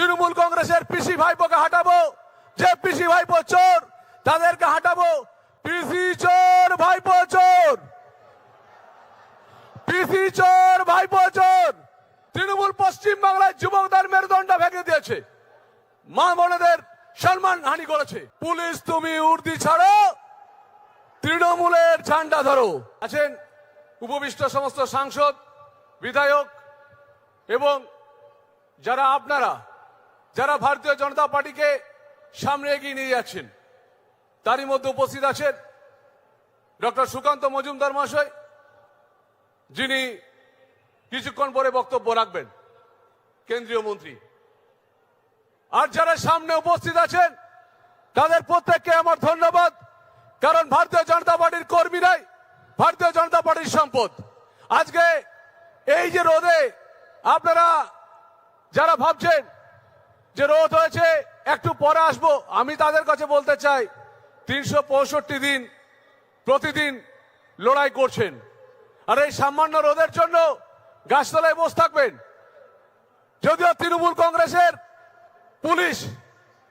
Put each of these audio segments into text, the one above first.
তৃণমূল কংগ্রেসের পিসি ভাইপোকে হাঁটাবো, যে পিসি ভাইপো চোর তাদেরকে হাঁটাবো। পিসি চোর, ভাইপো চোর, পিসি চোর, ভাইপো চোর। তৃণমূল পশ্চিম বাংলায় যুবকদের মেরুদণ্ড ভেঙে দিয়েছে, মা বোনেদের সম্মান হানি করেছে। পুলিশ তুমি উর্দি ছাড়ো, তৃণমূলের ঝান্ডা ধরো। আছেন উপবিষ্ট সমস্ত সাংসদ, বিধায়ক এবং যারা আপনারা যারা ভারতীয় জনতা পার্টিকে সামনে এগিয়ে নিয়ে যাচ্ছেন, তারই মধ্যে উপস্থিত আছেন ডক্টর সুকান্ত মজুমদার মহাশয়, যিনি কিছুক্ষণ পরে বক্তব্য রাখবেন, কেন্দ্রীয় মন্ত্রী। আর যারা সামনে উপস্থিত আছেন তাদের প্রত্যেককে আমার ধন্যবাদ, কারণ ভারতীয় জনতা পার্টির কর্মীরাই ভারতীয় জনতা পার্টির সম্পদ। আজকে এই যে রোদে আপনারা যারা ভাবছেন যে রোদ হয়েছে একটু পরে আসবো, আমি তাদের কাছে বলতে চাই 365 দিন প্রতিদিন লড়াই করছেন, আর এই সামান্য রোদের জন্য গাছতলায় বসে থাকবেন। যদিও তৃণমূল কংগ্রেসের পুলিশ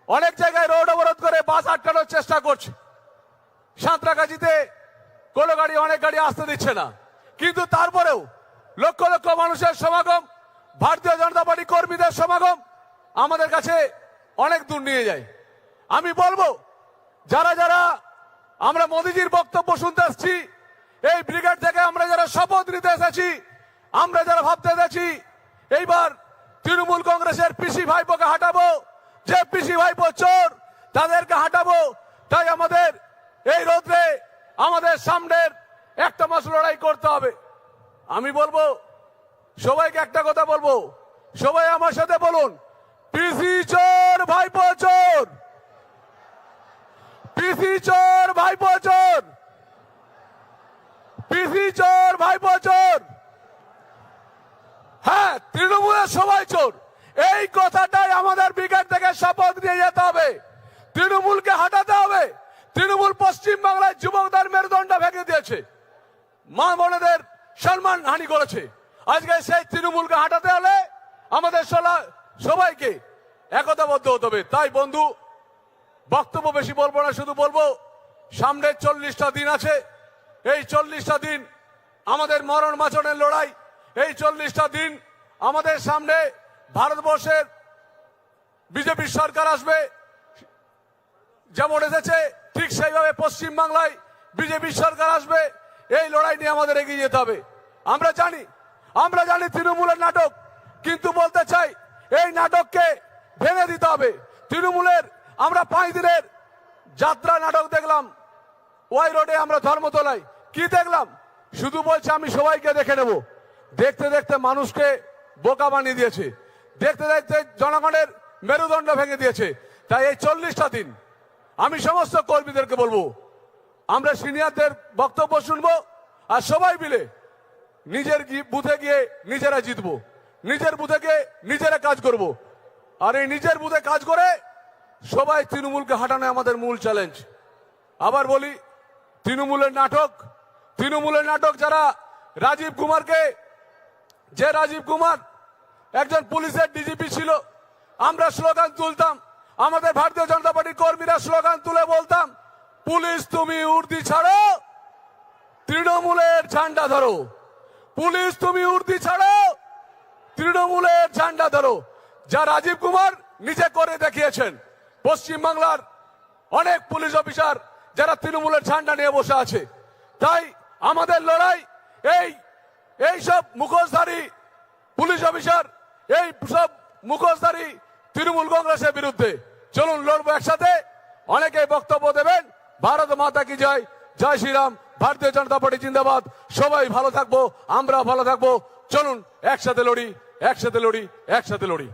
অনেক জায়গায় রোড অবরোধ করে বাস আটকানোর চেষ্টা করছে, সাঁতরাগাছিতে কোনো গাড়ি অনেক গাড়ি আসতে দিচ্ছে না, কিন্তু তারপরেও লক্ষ লক্ষ মানুষের সমাগম, ভারতীয় জনতা পার্টি কর্মীদের সমাগম আমাদের কাছে অনেক দূর নিয়ে যায়। আমি বলবো যারা যারা আমরা মোদিজির বক্তব্য শুনতে এসেছি, এই ব্রিগেড থেকে আমরা যারা শপথ নিতে এসেছি, আমরা যারা ভাবতে এসেছি এইবার তৃণমূল কংগ্রেসের পিসি ভাইপোকে হাঁটাবো, যে পিসি ভাইপো চোর তাদেরকে হাঁটাবো। তাই আমাদের এই রোদ্রে আমাদের সামনের একটা মাস লড়াই করতে হবে। আমি বলবো সবাইকে একটা কথা বলবো, সবাই আমার সাথে বলুন, পিসি চোর, ভাইপো চোর, পিসি চোর, ভাইপো চোর, পিসি চোর, ভাইপো চোর। হ্যাঁ, তৃণমূলের সবাই চোর, এই কথাটাই আমাদের ব্রিগেড থেকে শপথ নিয়ে যেতে হবে। তৃণমূলকে হাঁটাতে হবে। তৃণমূল পশ্চিম বাংলায় যুবকদের মেরুদণ্ড ভেঙে দিয়েছে, মা বোনেদের সম্মান হানি করেছে। আজকে সেই তৃণমূলকে হাঁটাতে হলে আমাদের সবাইকে একতাবদ্ধ হতে হবে। তাই বন্ধু, বক্তব্য বেশি বলবো না, শুধু বলবো সামনে 40টা দিন আছে। এই 40টা দিন আমাদের মরণ মাচনের লড়াই। এই 40টা দিন আমাদের সামনে ভারতবর্ষের বিজেপি সরকার আসবে, যেমন এসেছে ঠিক সেইভাবে পশ্চিম বাংলায় বিজেপি সরকার আসবে। এই লড়াই নিয়ে আমাদের এগিয়ে যেতে হবে। আমরা জানি তৃণমূলের নাটক, কিন্তু বলতে চাই এই নাটককে ভেঙে দিতে হবে। তৃণমূলের আমরা 5 দিনের যাত্রা নাটক দেখলাম ওয়াই রোডে, আমরা ধর্মতলায় কি দেখলাম, শুধু বলছে আমি সবাইকে দেখে নেব। দেখতে দেখতে মানুষকে বোকা বানিয়ে দিয়েছে, দেখতে দেখতে জনগণের মেরুদণ্ড ভেঙে দিয়েছে। তাই এই 40টা দিন আমি সমস্ত কর্মীদেরকে বলবো, আমরা সিনিয়রদের বক্তব্য শুনবো, আর সবাই মিলে নিজের বুথে গিয়ে নিজেরা জিতবো, নিজের বুথে গিয়ে নিজেরা কাজ করব। আর এই নিজের বুথে কাজ করে সবাই তৃণমূলকে হাঁটানো আমাদের মূল চ্যালেঞ্জ। আবার বলি, তৃণমূলের নাটক যারা রাজীব কুমার একজন পুলিশের ডিজিপি ছিল, আমরা স্লোগান তুলতাম, আমাদের ভারতীয় জনতা পার্টির কর্মীরা স্লোগান তুলে বলতাম, পুলিশ তুমি উর্দি ছাড়ো, তৃণমূলের ঝান্ডা ধরো। পুলিশ তুমি উর্দি ছাড়ো, তৃণমূলের ঝান্ডা ধরো। যা রাজীব কুমার নিজে করে দেখিয়েছেন। পশ্চিম বাংলার অনেক পুলিশ অফিসার যারা তৃণমূলের ঝান্ডা নিয়ে বসে আছে। তাই আমাদের লড়াই এই সব মুখোশধারী পুলিশ অফিসার, এই সব মুখোশধারী তৃণমূল কংগ্রেসের বিরুদ্ধে। চলুন লড়বো একসাথে। অনেকে বক্তব্য দেবেন। ভারত মাতা কি জয়, জয় শ্রীরাম, ভারতীয় জনতা পার্টি জিন্দাবাদ। সবাই ভালো থাকবো, আমরা ভালো থাকবো। চলুন একসাথে লড়ি, একসাথে লড়ি, একসাথে লড়ি।